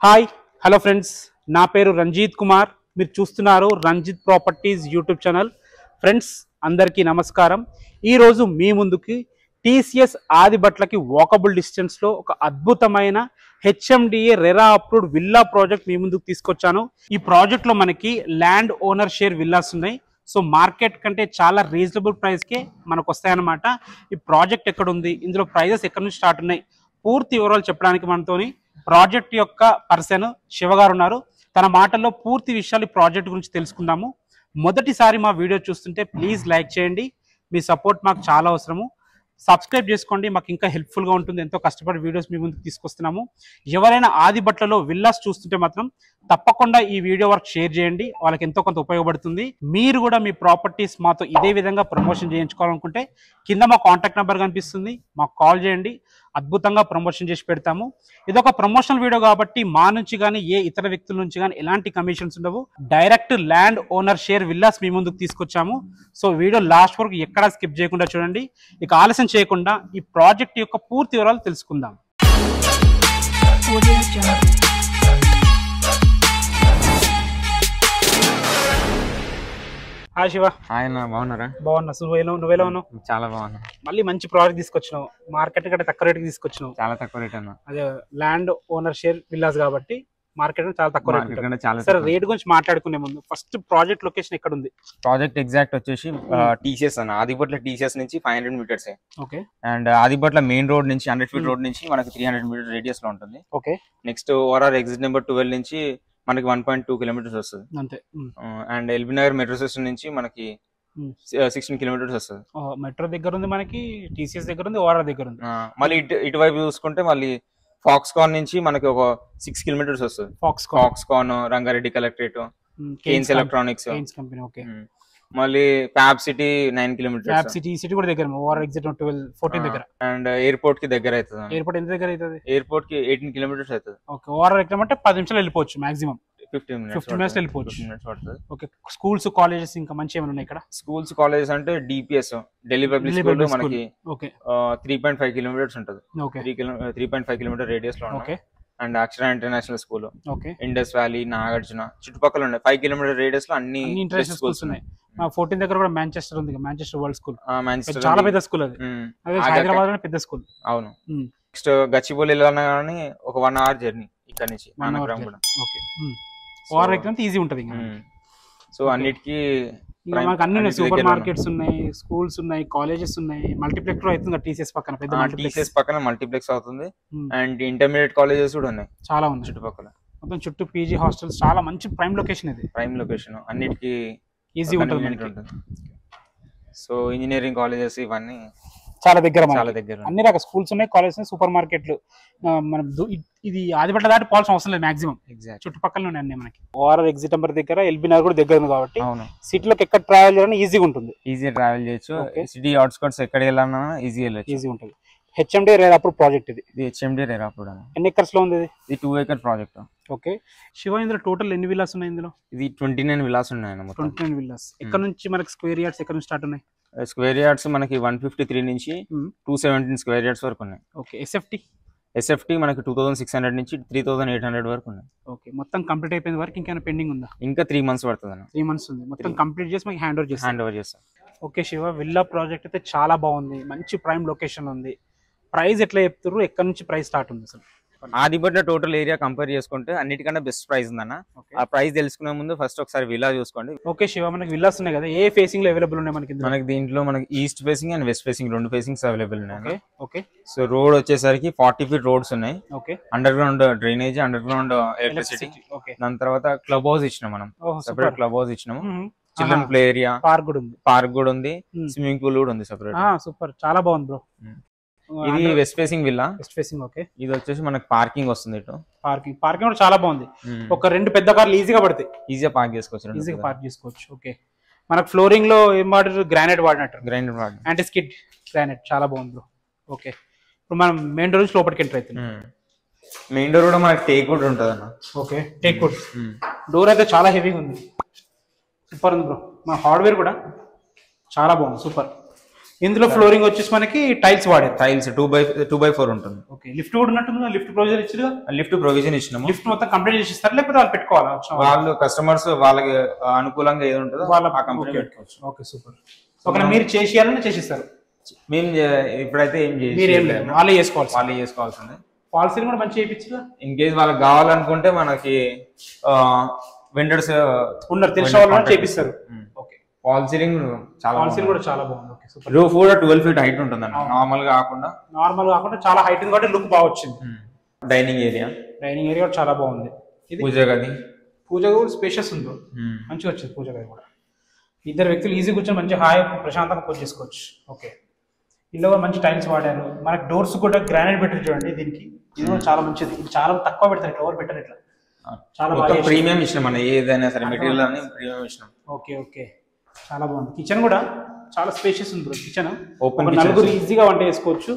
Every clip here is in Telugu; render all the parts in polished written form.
హాయ్ హలో ఫ్రెండ్స్, నా పేరు రంజిత్ కుమార్. మీరు చూస్తున్నారు Ranjith properties YouTube channel. Friends అందరికీ నమస్కారం. ఈరోజు మీ ముందుకి టీసీఎస్ ఆదిబట్లకి వాకబుల్ డిస్టెన్స్లో ఒక అద్భుతమైన HMDA RERA approved villa project మీ ముందుకు తీసుకొచ్చాను. ఈ ప్రాజెక్ట్లో మనకి ల్యాండ్ ఓనర్ షేర్ విల్లాస్ ఉన్నాయి. సో మార్కెట్ కంటే చాలా రీజనబుల్ ప్రైస్కే మనకు వస్తాయన్నమాట. ఈ ప్రాజెక్ట్ ఎక్కడ ఉంది, ఇందులో ప్రైజెస్ ఎక్కడ నుంచి స్టార్ట్ ఉన్నాయి, పూర్తి వివరాలు చెప్పడానికి మనతోని ప్రాజెక్ట్ యొక్క పర్సన్ శివ గారు ఉన్నారు. తన మాటల్లో పూర్తి విషయాలు ఈ ప్రాజెక్ట్ గురించి తెలుసుకుందాము. మొదటిసారి మా వీడియో చూస్తుంటే ప్లీజ్ లైక్ చేయండి. మీ సపోర్ట్ మాకు చాలా అవసరము. సబ్స్క్రైబ్ చేసుకోండి, మాకు ఇంకా హెల్ప్ఫుల్గా ఉంటుంది. ఎంతో కష్టపడి వీడియోస్ మీ ముందుకు తీసుకొస్తున్నాము. ఎవరైనా ఆదిబట్లలో విల్లాస్ చూస్తుంటే మాత్రం తప్పకుండా ఈ వీడియో వర్క్ షేర్ చేయండి, వాళ్ళకి ఎంతో కొంత ఉపయోగపడుతుంది. మీరు కూడా మీ ప్రాపర్టీస్ మాతో ఇదే విధంగా ప్రమోషన్ చేయించుకోవాలనుకుంటే కింద మా కాంటాక్ట్ నెంబర్ కనిపిస్తుంది, మాకు కాల్ చేయండి. అద్భుతంగా ప్రమోషన్ చేసి పెడతాము. ఇది ఒక ప్రమోషనల్ వీడియో కాబట్టి మా నుంచి కానీ ఏ ఇతర వ్యక్తుల నుంచి కానీ ఎలాంటి కమిషన్స్ ఉండవు. Direct land owner share villas మీ ముందుకు తీసుకొచ్చాము. సో వీడియో లాస్ట్ వరకు ఎక్కడా స్కిప్ చేయకుండా చూడండి. ఇక ఆలస్యం చేయకుండా ఈ ప్రాజెక్ట్ యొక్క పూర్తి వివరాలు తెలుసుకుందాం. హాయ్ శివ. ఆయన బాగున్నారా? బాగున్నా. నువ్వెలా ఉన్నావు? చాలా బాగున్నా. మళ్ళీ మంచి ప్రాజెక్ట్ తీసుకొచ్చినావు. మార్కెట్ కంటే తక్కువ రేటుకి తీసుకొచ్చినావు. చాలా తక్కువ రేట్ అన్న. అదే ల్యాండ్ ఓనర్ షేర్ విల్లాస్ కాబట్టి మార్కెట్ చాలా తక్కువ రేట్. చాలా సరే, రేట్ గురించి మాట్లాడుకునే ముందు ఫస్ట్ ప్రాజెక్ట్ లొకేషన్ ఎక్కడ ఉంది? ప్రాజెక్ట్ ఎగ్జాక్ట్ వచ్చేసి టీసీఎస్ అన్న. ఆదిబట్ల టీసీఎస్ నుంచి 500 metres. Okay. And Adibatla main road నుంచి 100 ఫీట్ రోడ్ నుంచి మనకి 300 మీటర్ రేడియస్ లో ఉంటుంది. Okay. Next ORR exit number 12 నుంచి మనకి 1.2 కిలోమీటర్స్ వస్తుంది అంతే. And LB Nagar metro station నుంచి మనకి 16 కిలోమీటర్స్ వస్తుంది. మెట్రో దగ్గర ఉంది మనకి, టీసీఎస్ దగ్గర ఉంది, ఓఆర్ఆర్ దగ్గర ఉంది. మళ్ళీ ఇటువైపు చూసుకుంటే మళ్ళీ ఫాక్స్కాన్ నుంచి మనకి ఒక 6 కిలోమీటర్స్ వస్తుంది. Foxconn, Rangareddy collectorate, Kaynes electronics company. Okay. మళ్ళీ fab city 9 kilometres. Fab city కూడా దగ్గర, ఓఆర్ ఎగ్జిట్ 14 దగ్గర. అండ్ ఎయిర్పోర్ట్ కి దగ్గర అవుతుంది. ఎయిర్పోర్ట్ ఎంత దగ్గర అవుతుంది? ఎయిర్పోర్ట్ కి 18 కిలోమీటర్స్ అవుతుంది. ఓకే. ఓఆర్ ఎక్కడ అంటే 10 నిమిషాలు వెళ్ళిపోవచ్చు, మాక్సిమం 15 మినిట్స్ వెళ్ళిపోవచ్చు. ఓకే. స్కూల్స్, కాలేజెస్ ఇంకా మంచి ఏమైనా ఉన్నాయి ఇక్కడ? స్కూల్స్, కాలేజెస్ అంటే డిపిఎస్ ఢిల్లీ పబ్లిక్ స్కూల్ మనకి 3.5 కిలోమీటర్స్ ఉంటుంది. 3.5 కిలోమీటర్ రేడియస్ లో. Okay. And Akshara international school, Indus valley, Nagarjuna చుట్టుపక్కల ఉన్నాయి. 5 కిలోమీటర్ రేడియస్ లో అన్ని ఇంటర్నేషనల్ స్కూల్స్ ఉన్నాయి. 14 దగ్గర కూడా మాంచెస్టర్ ఉంది, మాంచెస్టర్ వరల్డ్ స్కూల్. చాలా పెద్ద స్కూల్ అది. హైదరాబాద్ లో పెద్ద స్కూల్. అవును. నెక్స్ట్ గచ్చిబౌలి వెళ్ళాలన్నా కానీ ఒక 1 అవర్ జర్నీ ఇక్కడ నుంచి. ఈజీ ఉంటది. సో అన్నిటికీ మనకు అన్ని ఉన్నాయి. సూపర్ మార్కెట్స్ ఉన్నాయి, స్కూల్స్ ఉన్నాయి, కాలేజెస్ ఉన్నాయి. మల్టీప్లెక్స్ అవుతుంది టీసీఎస్ పక్కన. టీసీఎస్ పక్కన మల్టీప్లెక్స్ అవుతుంది. అండ్ ఇంటర్మీడియట్ కాలేజెస్ కూడా ఉన్నాయి, చాలా ఉన్నాయి చుట్టుపక్కల. మొత్తం చుట్టూ పీజీ హాస్టల్స్. చాలా మంచి ప్రైమ్ లొకేషన్ ఇది. ప్రైమ్ లొకేషన్, అన్నిటికీ ఈజీ ఉంటుంది. సో ఇంజనీరింగ్ కాలేజెస్ ఇవన్నీ చాలా దగ్గర. అన్ని రకాల స్కూల్స్ ఉన్నాయి, కాలేజెస్ ఉన్నాయి, సూపర్ మార్కెట్లు. మనం ఇది ఆదిబట్ల దాటి పోవాల్సిన అవసరం లేదు. మాక్సిమం చుట్టుపక్కల ఉన్నాయి అన్ని మనకి. ఓఆర్ఆర్ ఎగ్జిట్ నెంబర్ దగ్గర, ఎల్బీ నగర్ కూడా దగ్గర ఉంది కాబట్టి సిటీలోకి ఎక్కడ ట్రావెల్ చేయాలని ఈజీగా ఉంటుంది. ఈజీ ట్రావెల్ చేయొచ్చు. సిటీ అవుట్స్కట్స్ ఎక్కడ వెళ్ళాలన్నా ఈజీ ఉంటుంది. హెచ్ఎండి రేరా అప్రూవ్డ్ ప్రాజెక్ట్ ఇది. HMD RERA approved. ఎన్ని ఎకర్స్ లో ఉంది ఇది? 2 ఏకర్ ప్రాజెక్ట్. ఓకే. శివ, ఇందులో టోటల్ ఎన్ని విల్లాస్ ఉన్నాయి? ఇందులో ఇది 29 విల్లాస్ ఉన్నాయి. 29 విల్లాస్. ఎక్కడ నుంచి మనకి స్క్వేర్ యార్డ్స్ ఎక్కడ నుంచి స్టార్ట్ ఉన్నాయి? స్క్వేర్ యార్డ్స్ మనకి 153 నుంచి 217 స్క్వేర్ యార్డ్స్ వరకు ఉన్నాయి. ఓకే. ఎస్ఎఫ్టీ మనకి 2600 నుంచి 3800 వరకు ఉన్నాయి. ఓకే. మొత్తం కంప్లీట్ అయిపోయిన వరకు ఇంకేమైనా పెండింగ్ ఉందా? ఇంకా 3 మంత్స్ పడుతుంది అన్న. 3 మంత్స్ ఉంది. మొత్తం కంప్లీట్ చేసి మనకి హ్యాండ్ ఓవర్ చేస్తాం. ఓకే శివ, విల్లా ప్రాజెక్ట్ అయితే చాలా బాగుంది, మంచి ప్రైమ్ లొకేషన్ ఉంది. ప్రైస్ ఎట్లా చెప్తారు? ఎక్కడ నుంచి ప్రైస్ స్టార్ట్ ఉంది అసలు? ఆదిబట్ల టోటల్ ఏరియా కంపేర్ చేసుకుంటే అన్నిటికన్నా బెస్ట్ ప్రైస్ ఉందన్న. ఆ ప్రైస్ తెలుసుకునే ముందు ఫస్ట్ ఒకసారి విల్లా చూసుకోండి. ఓకే శివ, మనకి విల్లాస్ ఉన్నాయి కదా, ఏ ఫేసింగ్ లో అవైలబుల్ ఉన్నాయి మనకి? మనకి దీంట్లో మనకి east facing and west facing 2 facings available ఉన్నాయి. ఓకే. సో రోడ్ వచ్చేసరికి 40 ఫీట్ రోడ్స్ ఉన్నాయి. Okay. Under ground drainage, under ground electricity. దాని తర్వాత క్లబ్ హౌస్ ఇచ్చినాం మనం, సెపరేట్ క్లబ్ హౌస్ ఇచ్చినాము. చిల్డ్రన్ ప్లే ఏరియా, పార్క్ కూడా ఉంది, స్విమ్మింగ్ పూల్ కూడా ఉంది సెపరేట్. సూపర్, చాలా బాగుంది బ్రో. ఇది west facing villa. West facing. Okay. ఇది వచ్చేసి మనకి పార్కింగ్ వస్తుంది. ఇటు పార్కింగ్ కూడా చాలా బాగుంది. ఒక 2 పెద్ద కార్లు ఈజీగా పడతాయి. ఈజీగా పార్క్ చేసుకోవచ్చు. ఓకే. మనకు ఫ్లోరింగ్ లో ఏం వాడారు? గ్రానైట్ వాడినట్టు. యాంటీ స్కిడ్ గ్రానైట్, చాలా బాగుంది బ్రో. ఓకే. ఇప్పుడు మనం మెయిన్ డోర్ నుంచి లోపలికి ఎంటర్ అవుతున్నాం. మెయిన్ డోర్ కూడా మనకి టేక్ వుడ్ ఉంటుంది అన్న. ఓకే. టేక్ వుడ్ డోర్ అయితే చాలా హెవీగా ఉంది. సూపర్ ఉంది బ్రో. మన హార్డ్వేర్ కూడా చాలా బాగుంది, సూపర్. ఇందులో ఫ్లోరింగ్ వచ్చేసి మనకి టైల్స్ వాడారు. టైల్స్ 2x4 ఉంటుంది. ఓకే, లిఫ్ట్ కూడా ఉన్నట్టుంది. లిఫ్ట్ ప్రొవిజన్ ఇచ్చారు. లిఫ్ట్ ప్రొవిజన్ ఇచ్చినాము. లిఫ్ట్ మొత్తం కంప్లీట్ చేసి ఇస్తారు లేకపోతే వాళ్ళు పెట్టుకోవాలా? వాళ్ళు కస్టమర్స్ వాళ్ళకి అనుకూలంగా ఏది ఉంటుందో వాళ్ళ ఆ కంపెనీ పెట్టుకోవచ్చు. Okay, super. ఓకే, మీరు చేసేయాలని చేసిస్తారు. మేము ఇప్పుడైతే ఏం చేయాలి, వాళ్ళే చేసుకోవాల్సిందే. ఫాల్ సీలింగ్ కూడా మంచిగా చేయించగా. ఇన్ కేస్ వాళ్ళకి కావాలనుకుంటే మనకి వెండర్స్ ఉన్నారు, తెలిసిన వాళ్ళు చేపిస్తారు. ఫాల్ సీలింగ్ కూడా చాలా బాగుంది. రూఫ్ కూడా 12 feet హైట్ ఉంటుందండి. నార్మల్ కాకుండా చాలా హైట్ ఉంది కాబట్టి లుక్ బాగా వచ్చింది. డైనింగ్ ఏరియా చాలా బాగుంది. ఇది పూజ గది కూడా స్పేషియస్ ఉంది, మంచిగా వచ్చింది. పూజ గది కూడా ఇద్దరు వ్యక్తులు ఈజీ కూర్చొని మంచి హాయి ప్రశాంతంగా పూజ చేసుకోవచ్చు. ఓకే, ఇందులో కూడా మంచి టైల్స్ వాడారు. మనకి డోర్స్ కూడా గ్రానైట్ పెట్టారు చూడండి. దీనికి ఇది కూడా చాలా మంచిది. ఇది చాలా తక్కువ పెడతారు, ఎవరు పెట్టారు ఇట్లా. చాలా బాగా ప్రీమియం ఇష్టం అండి, ఏదైనా సరే మెటీరియల్ అని ప్రీమియం ఇష్టం. ఓకే, చాలా బాగుంది. కిచెన్ కూడా చాలా స్పేషియస్ ఉంది. కిచెన్ ఓపెన్, నలుగురు ఈజీగా వంట చేసుకోవచ్చు.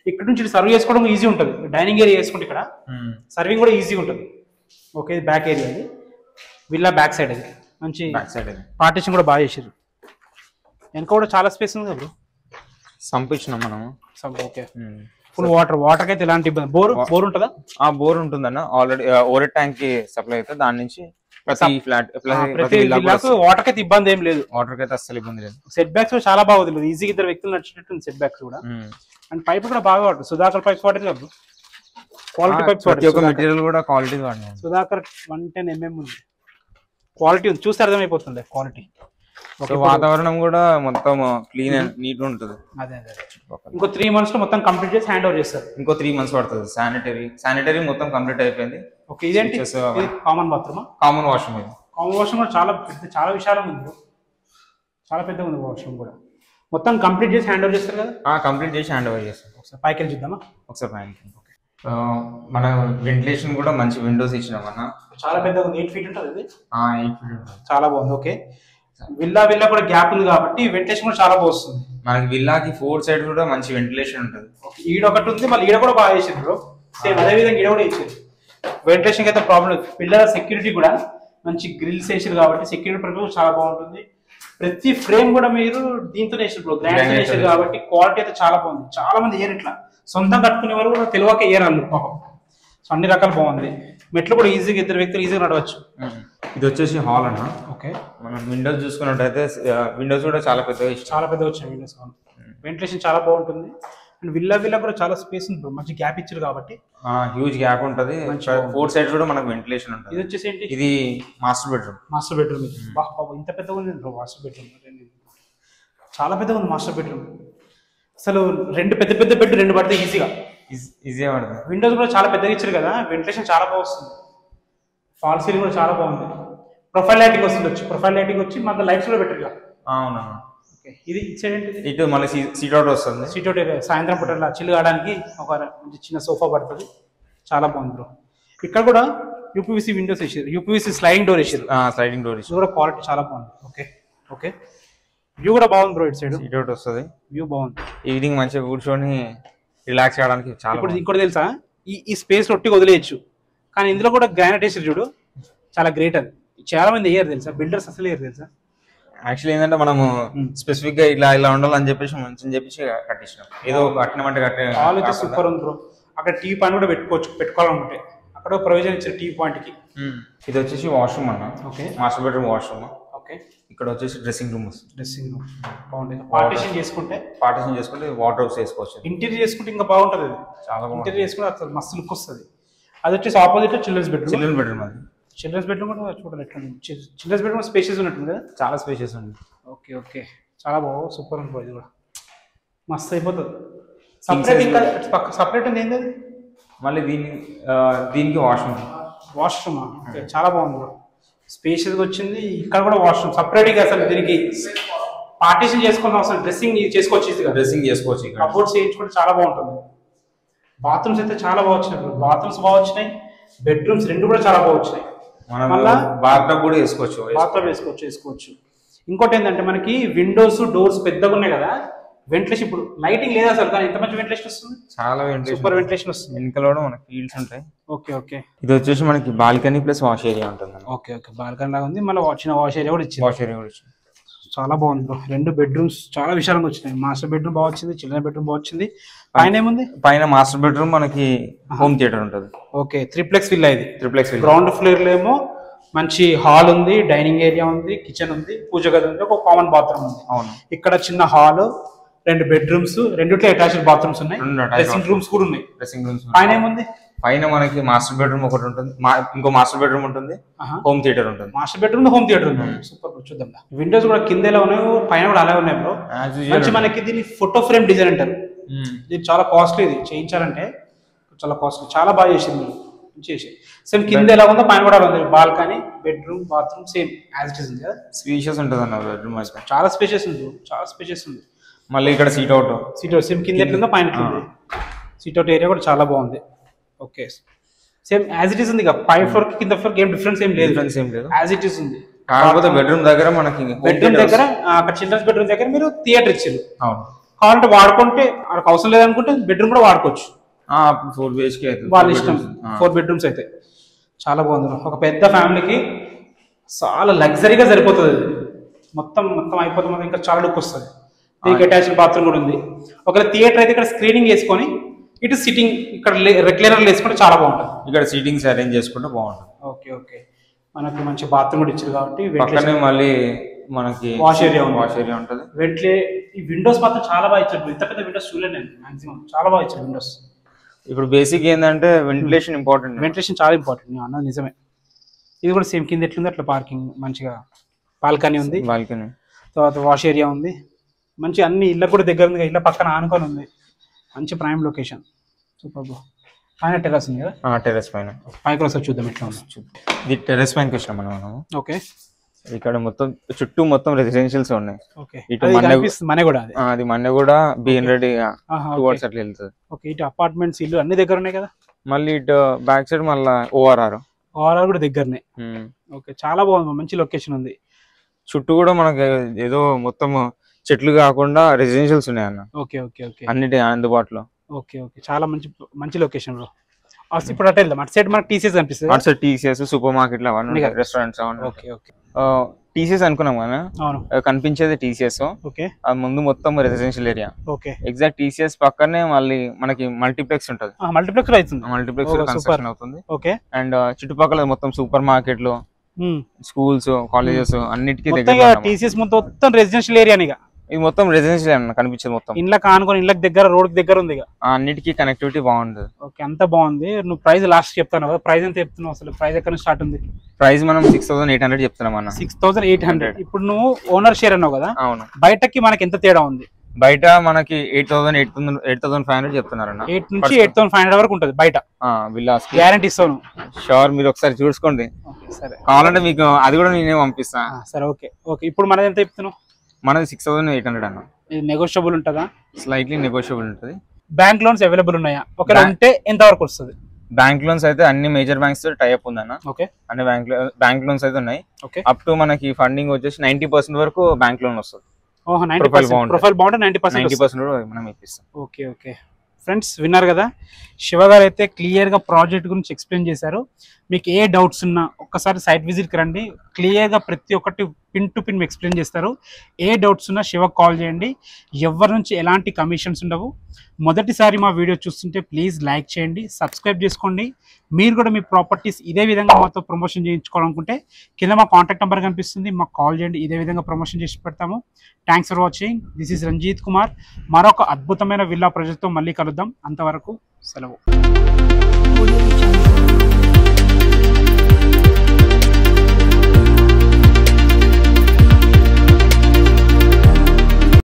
ఇక్కడ నుంచి సర్వ్ చేసుకోవడం ఈజీ ఉంటుంది. డైనింగ్ ఏరియా చేసుకుంటే ఇక్కడ సర్వింగ్ కూడా ఈజీ ఉంటుంది. ఓకే, ఇది బ్యాక్ ఏరియా. ఇది విల్లా బ్యాక్ సైడ్. అది మంచి పార్టీషన్ కూడా బాగా చేసారు. వెనక కూడా చాలా స్పేస్ ఉంది కదా. సంపించినాం మనము. ఓకే, ఫుల్ వాటర్ అయితే ఎలాంటి ఇబ్బంది. బోర్ ఉంటుందా? బోర్ ఉంటుందన్న. ఆల్రెడీ ఓవర్ ట్యాంక్ కి సప్లై అయితే దాని నుంచి వాటర్ అయితే ఇబ్బంది ఏం లేదు. వాటర్ అయితే అస్సలు ఇబ్బంది లేదు. సెట్ బ్యాక్స్ కూడా చాలా బాగుంది. ఈజీగా ఇద్దరు వ్యక్తులు నచ్చినట్టు సెట్ బ్యాక్స్ కూడా. అండ్ పైప్ కూడా బాగా వాడు. సుధాకర్ పైప్స్ వాడేది కదా, క్వాలిటీ పైప్స్ వాడు. మెటీరియల్ కూడా క్వాలిటీ వాడు. సుధాకర్ 110 mm ఉంది, క్వాలిటీ ఉంది. చూస్తే అర్థమైపోతుంది క్వాలిటీ. వాతావరణం కూడా మొత్తం క్లీన్ అండ్ నీట్ ఉంటుంది. అదే ఇంకో 3 months లో మొత్తం కంప్లీట్ చేసి హ్యాండ్ ఓవర్ చేస్తారు. ఇంకో 3 months పడుతుంది. శానిటరీ మొత్తం కంప్లీట్ అయిపోయింది. ఓకే, ఇదేంటి కామన్ బాత్రూమ్? Common washroom. ఇది కామన్ వాష్రూమ్ కూడా చాలా విశాలంగా ఉంది, చాలా పెద్దగా ఉంది వాష్రూమ్ కూడా. మొత్తం కంప్లీట్ చేసి హ్యాండ్ ఓవర్ చేస్తారు కదా? కంప్లీట్ చేసి హ్యాండ్ ఓవర్ చేస్తారు. ఒకసారి పైకి వెళ్ళి చూద్దామా? ఒకసారి పైకి. మన వెంటిలేషన్ కూడా మంచి విండోస్ ఇచ్చినాం అన్న. చాలా పెద్దగా ఉంది. 8 feet ఉంటుంది ఇది. 8 feet ఉంటుంది. చాలా బాగుంది. ఓకే, విల్లా కూడా గ్యాప్ ఉంది కాబట్టి వెంటిలేషన్ కూడా చాలా బాగుంది. మనకి విల్లాకి 4 sides కూడా మంచి వెంటిలేషన్ ఉంటుంది. ఈడ ఒకటి ఉంది, మళ్ళీ ఈడ కూడా బాగా చేసిండ్రు. సేమ్ అదే విధంగా ఈడ కూడా ఇచ్చారు. వెంటిలేషన్ అయితే ప్రాబ్లం లేదు. పిల్లల సెక్యూరిటీ కూడా మంచి గ్రిల్స్ వేసారు కాబట్టి సెక్యూరిటీ పర్పస్ చాలా బాగుంటుంది. ప్రతి ఫ్రేమ్ కూడా మీరు దీంతో వేసారు, గ్రాండ్ వేసారు కాబట్టి క్వాలిటీ అయితే చాలా బాగుంది. చాలా మంది ఏర్ ఇట్లా సొంతం కట్టుకునే వారు కూడా తెలియక ఏర్ అల్లు పాపం. సో అన్ని రకాలు బాగుంది. మెట్లు కూడా ఈజీగా ఇద్దరు వ్యక్తులు ఈజీగా నడవచ్చు. ఇది వచ్చేసి హాల్ అన్న. ఓకే, మనం విండోస్ చూసుకున్నట్టయితే విండోస్ కూడా చాలా పెద్దగా వచ్చినాయి. విండోస్ వెంటిలేషన్ చాలా బాగుంటుంది. అండ్ విల్లా కూడా చాలా స్పేస్ ఉంది, మంచి గ్యాప్ ఇచ్చారు కాబట్టి హ్యూజ్ గ్యాప్ ఉంటుంది. 4 sides కూడా మనకు వెంటిలేషన్ ఉంటుంది. ఇది వచ్చేసి ఏంటి? ఇది మాస్టర్ బెడ్రూమ్. ఇంత పెద్దగా ఉంది మాస్టర్ బెడ్రూమ్. చాలా పెద్దగా ఉంది మాస్టర్ బెడ్రూమ్. అసలు 2 పెద్ద బెడ్ 2 పడితే ఈజీగా పడుతుంది. విండోస్ కూడా చాలా పెద్దగా ఇచ్చారు కదా, వెంటిలేషన్ చాలా బాగా వస్తుంది. ఫాల్ సీలింగ్ కూడా చాలా బాగుంది. ప్రొఫైల్ లైటింగ్ వచ్చి మన లైట్స్ కూడా బెటర్ గా. అవునా? ఇది ఇటు మళ్ళీ సీట్ అవుట్ వస్తుంది. సాయంత్రం పూట చిల్లు కావడానికి ఒక చిన్న సోఫా పడుతుంది. చాలా బాగుంది బ్రో. ఇక్కడ కూడా యూపీవీసీ విండోస్ వేసారు, యూపీవీసీ స్లైడింగ్ డోర్ వేసారు. కూడా క్వాలిటీ చాలా బాగుంది. ఓకే, వ్యూ కూడా బాగుంది బ్రో. ఇటు సైడ్ సీట్ అవుట్ వస్తుంది, వ్యూ బాగుంది. ఈవినింగ్ మంచిగా కూర్చొని రిలాక్స్ చేయడానికి చాలా. ఇప్పుడు ఇంకోటి తెలుసా, ఈ స్పేస్ ఒట్టిగా వదిలేయచ్చు, కానీ ఇందులో కూడా గ్రానైట్ వేసారు చూడు, చాలా గ్రేట్. అది చాలా మంది వేయరు తెలుసా, బిల్డర్స్ అసలు వేయరు తెలుసా. యాక్చువల్లీ ఏంటంటే మనము స్పెసిఫిక్ గా ఇలా ఉండాలని చెప్పేసి మంచి కట్టించినాం. ఏదో కట్టినమంటే కట్టే సూపర్ ఉంది బ్రో. అక్కడ టీవీ పాయింట్ కూడా పెట్టుకోవాలనుకుంటే అక్కడ ప్రొవిజన్ ఇచ్చారు టీవీ పాయింట్ కి. ఇది వచ్చేసి వాష్రూమ్ అన్న. Okay, master bedroom washroom. Okay, ఇక్కడ వచ్చేసి డ్రెస్సింగ్ రూమ్ బాగుంటుంది. పార్టీషన్ చేసుకుంటే వార్డ్రోబ్స్ వేసుకోవచ్చు. ఇంటీరియర్ చేసుకుంటే ఇంకా బాగుంటుంది. అది చాలా ఇంటీరియర్ చేసుకుంటే అసలు మస్తు లుక్ వస్తుంది. అది వచ్చేసి ఆపోజిట్ చిల్డ్రన్స్ బెడ్రూమ్. అది చిల్డ్రన్స్ బెడ్రూమ్ కూడా చూడాలి ఎట్లా. చిల్డ్రన్స్ బెడ్రూమ్ స్పేషియస్ ఉన్నట్టుంది కదా, చాలా స్పేషియస్ ఉంది. ఓకే, చాలా బాగా సూపర్ ఉంది. ఇది కూడా మస్తు అయిపోతుంది. సపరేట్ ఉంది ఏంటి? మళ్ళీ దీనికి వాష్రూమ్. చాలా బాగుంది బ్రో, స్పేషియస్ గా వచ్చింది. ఇక్కడ కూడా వాష్రూమ్ సపరేట్ గా. అసలు దీనికి పార్టీషన్ చేసుకున్న అవసరం, డ్రెస్సింగ్ చేసుకోవచ్చు. కబోర్డ్స్ చేయించుకుంటే చాలా బాగుంటుంది. బాత్రూమ్స్ అయితే చాలా బాగా వచ్చినాయి. బాత్రూమ్స్ బాగా వచ్చినాయి, బెడ్రూమ్స్ 2 కూడా చాలా బాగా వచ్చినాయి. బాత్రూమ్ కూడా వేసుకోవచ్చు. ఇంకోటి ఏంటంటే మనకి విండోస్ డోర్స్ పెద్దగా ఉన్నాయి కదా, వెంటిలేషన్ ఇప్పుడు లైటింగ్ లేదు అసలు, కానీ ఎంత మంచి వెంటిలేషన్ వస్తుంది. చాలా సూపర్ వెంటిలేషన్ వస్తుంది. వెనకాల కూడా మనకి ఫీల్డ్స్ ఉంటాయి. ఓకే, ఇది వచ్చేసి మనకి బాల్కనీ ప్లస్ వాష్ ఏరియా ఉంటుంది. ఓకే, బాల్కనీ లాగా ఉంది. మళ్ళీ చిన్న వాష్ ఏరియా కూడా ఇచ్చింది. చాలా బాగుంది బ్రో. 2 బెడ్రూమ్స్ చాలా విశాలంగా వచ్చినాయి. మాస్టర్ బెడ్రూమ్ బాగా వచ్చింది, చిల్డ్రన్ బెడ్రూమ్ బాగా వచ్చింది. పైన ఏముంది? పైన మాస్టర్ బెడ్రూమ్ మనకి హోమ్ థియేటర్ ఉంటుంది. ఓకే, 3ప్లెక్స్ విల్లా ఇది. 3ప్లెక్స్ విల్లా. గ్రౌండ్ ఫ్లోర్ లో ఏమో మంచి హాల్ ఉంది, డైనింగ్ ఏరియా ఉంది, కిచెన్ ఉంది, పూజ గది ఉంది, ఒక కామన్ బాత్రూమ్ ఉంది. అవును. ఇక్కడ చిన్న హాల్, 2 బెడ్రూమ్స్, రెండిట్లో అటాచ్డ్ బాత్రూమ్స్ ఉన్నాయి, డ్రెస్సింగ్ రూమ్స్ కూడా ఉన్నాయి. Dressing rooms. పైన ఏముంది? పైన మనకి మాస్టర్ బెడ్రూమ్ ఒకటి ఉంటుంది, ఇంకో మాస్టర్ బెడ్రూమ్ ఉంటుంది, హోమ్ థియేటర్ ఉంటుంది. మాస్టర్ బెడ్రూమ్ హోమ్ థియేటర్ ఉంది. సూపర్. చూద్దాం. విండోస్ కూడా కింద ఎలా ఉన్నాయి, పైన కూడా అలాగే ఉన్నాయి బ్రో. మంచి మనకి దీన్ని ఫోటో ఫ్రేమ్ డిజైన్ అంటారు. ఇది చాలా కాస్ట్లీ, ఇది చేయించాలంటే చాలా కాస్ట్లీ. చాలా బాగా చేసింది, చేసి సేమ్ కింద ఎలా ఉందో పైన కూడా ఉంది. Balcony, bedroom, bathroom same as it is ఉంది కదా. స్పేషియస్ ఉంటుంది అన్న బెడ్రూమ్. చాలా స్పేషియస్ ఉంది, చాలా స్పేషియస్ ఉంది. మళ్ళీ ఇక్కడ సీట్ అవుట్ సేమ్ కింద ఎట్లుందో పైన సీట్ అవుట్ ఏరియా కూడా చాలా బాగుంది. Okay, same as it is ఉంది. పై ఫ్లోర్ కి కింద ఫ్లోర్ ఏం డిఫరెన్స్ ఏం లేదు, యాజ్ ఇట్ ఇస్ ఉంది. కాకపోతే బెడ్రూమ్ దగ్గర మనకి బెడ్రూమ్ దగ్గర అక్కడ చిల్డ్రన్స్ బెడ్రూమ్ దగ్గర మీరు థియేటర్ ఇచ్చారు. కావాలంటే వాడుకుంటే వాళ్ళకి అవసరం లేదనుకుంటే బెడ్రూమ్ కూడా వాడుకోవచ్చు. 4 BHK అయితే వాళ్ళ ఇష్టం. 4 బెడ్రూమ్స్ అయితే చాలా బాగుంది. ఒక పెద్ద ఫ్యామిలీకి చాలా లగ్జరీగా సరిపోతుంది. మొత్తం అయిపోతుంది, ఇంకా చాలా లుక్ వస్తుంది. దీనికి అటాచ్డ్ బాత్రూమ్ కూడా ఉంది. ఒకవేళ థియేటర్ అయితే ఇక్కడ స్క్రీనింగ్ వేసుకొని ఇటు సిట్టింగ్ ఇక్కడ రెగ్యులర్ వేసుకుంటే చాలా బాగుంటుంది. ఇక్కడ సీటింగ్స్ అరేంజ్ చేసుకుంటే బాగుంటుంది. ఓకే ఓకే, మనకి మంచి బాత్రూమ్ కూడా ఇచ్చారు కాబట్టి పక్కనే మళ్ళీ మనకి వాష్ ఏరియా ఉంటుంది. ఈ విండోస్ మాత్రం చాలా బాగా ఇచ్చారు. ఇంత పెద్ద విండోస్ చూడలేదు నేను మాక్సిమం. చాలా బాగా ఇచ్చారు విండోస్. ఇప్పుడు బేసిక్ ఏంటంటే వెంటిలేషన్ ఇంపార్టెంట్. వెంటిలేషన్ చాలా ఇంపార్టెంట్, నేను అన్నది నిజమే. ఇది కూడా సేమ్ కింద ఎట్లుంది అట్లా పార్కింగ్, మంచిగా బాల్కనీ ఉంది. బాల్కనీ తర్వాత వాష్ ఏరియా ఉంది. మంచి అన్ని ఇళ్ళ కూడా దగ్గర ఉంది, ఇళ్ళ పక్కన ఆనుకొని ఉంది. మంచి ప్రైమ్ లొకేషన్. Super bro. పైన టెర్రస్ ఉంది కదా. టెర్రస్ పైన పైకి ఒకసారి చూద్దాం ఎట్లా ఉంది. ఇది టెర్రస్ పైనకి వచ్చినాం మనం. ఓకే, ఇక్కడ చుట్టూ మొత్తం రెసిడెన్షియల్స్ ఉన్నాయి. ఇటు అది మన్నెగూడ బిఎన్ రెడ్డి టువర్డ్స్ అట్లా వెళ్తుంది. ఓకే, ఇటు అపార్ట్మెంట్స్ ఇల్లు అన్ని దగ్గర ఉన్నాయి కదా. మళ్ళీ ఇటు బ్యాక్ సైడ్ మళ్ళీ ఓఆర్ఆర్ కూడా దగ్గరనే. ఓకే, చాలా బాగుంది, మంచి లొకేషన్ ఉంది. చుట్టూ కూడా మనకి ఏదో మొత్తం చెట్లు కాకుండా రెసిడెన్షియల్స్ ఉన్నాయి అన్న. ఓకే ఓకే ఓకే, అన్నిటి అందుబాటులో. ఓకే ఓకే, చాలా మంచి లొకేషన్ బ్రో. ఇప్పుడు అటు వెళ్దాం. అటు సైడ్ మనకి టీసీఎస్ కనిపిస్తుంది. అటు సైడ్ టీసీఎస్, సూపర్ మార్కెట్లు అవన్నీ, రెస్టారెంట్స్ అవన్నీ. ఓకే ఓకే, టీసీఎస్ అనుకున్నాం కదా. కనిపించేది టీసీఎస్. ఓకే, ముందు మొత్తం residential area. Okay, exact TCS పక్కనే మళ్ళీ మనకి మల్టీప్లెక్స్ ఉంటుంది. మల్టీప్లెక్స్ కన్స్ట్రక్షన్ అవుతుంది. ఓకే, అండ్ చుట్టుపక్కల మొత్తం సూపర్ మార్కెట్లు, స్కూల్స్, కాలేజెస్ అన్నిటికీ టీసీఎస్ మొత్తం రెసిడెన్షియల్ ఏరియా. ఇది మొత్తం రెసిడెన్షియల్ అన్న కనిపించేది. మొత్తం ఇళ్ళకి ఆనుకొని, ఇళ్ళకి దగ్గర, రోడ్ దగ్గర ఉంది. అన్నిటికీ కనెక్టివిటీ బాగుంటుంది. ఓకే, అంత బాగుంది. నువ్వు ప్రైస్ లాస్ట్ చెప్తాను కదా, ప్రైస్ ఎంత చెప్తున్నావు అసలు? ప్రైస్ ఎక్కడ స్టార్ట్ ఉంది? ప్రైస్ మనం 6,800 చెప్తున్నాం అన్న. 6,800. ఇప్పుడు నువ్వు ఓనర్ షేర్ అన్నావు కదా. అవును. బయటకి మనకి ఎంత తేడా ఉంది? బయట మనకి 8,500 చెప్తున్నారన్న. 8 నుంచి 8,500 వరకు ఉంటుంది బయట. విల్లాస్ గ్యారంటీ ఇస్తాను. షూర్, మీరు ఒకసారి చూసుకోండి. సరే, కావాలంటే మీకు అది కూడా నేనే పంపిస్తా. సరే, ఓకే ఓకే. ఇప్పుడు మనది ఎంత చెప్తున్నావు? మనది 6,800 అన్న. ఇది నెగోషియబుల్ ఉంటుందా? స్లైట్లీ నెగోషియబుల్ ఉంటుంది. బ్యాంక్ లోన్స్ అవైలబుల్ ఉన్నాయా? ఒకవేళ ఉంటే ఎంత వరకు వస్తుంది? బ్యాంక్ లోన్స్ అయితే అన్ని మేజర్ బ్యాంక్స్ తో టైఅప్ ఉందన్న. ఓకే, అన్ని బ్యాంక్ లోన్స్ అయితే ఉన్నాయి. అప్ టు మనకి ఫండింగ్ వచ్చేసి 90% వరకు బ్యాంక్ లోన్ వస్తుంది. ప్రొఫైల్ బాగుంటే 90% మనం ఇప్పిస్తాం. ఓకే ఓకే ఫ్రెండ్స్, విన్నారు కదా. శివ గారు అయితే క్లియర్గా ప్రాజెక్ట్ గురించి ఎక్స్ప్లెయిన్ చేశారు. మీకు ఏ డౌట్స్ ఉన్నా ఒక్కసారి సైట్ విజిట్కి రండి. క్లియర్గా ప్రతి ఒక్కటి పిన్ టు పిన్ ఎక్స్ప్లెయిన్ చేస్తారు. ఏ డౌట్స్ ఉన్నా శివకు కాల్ చేయండి. ఎవరి నుంచి ఎలాంటి కమిషన్స్ ఉండవు. మొదటిసారి మా వీడియో చూస్తుంటే ప్లీజ్ లైక్ చేయండి, సబ్స్క్రైబ్ చేసుకోండి. మీరు కూడా మీ ప్రాపర్టీస్ ఇదే విధంగా మాతో ప్రమోషన్ చేయించుకోవాలనుకుంటే కింద మా కాంటాక్ట్ నెంబర్ కనిపిస్తుంది, మాకు కాల్ చేయండి. ఇదే విధంగా ప్రమోషన్ చేసి పెడతాము. Thanks for watching. This is Ranjith Kumar. మరొక అద్భుతమైన విల్లా ప్రాజెక్ట్తో మళ్ళీ కలుద్దాం. అంతవరకు సెలవు.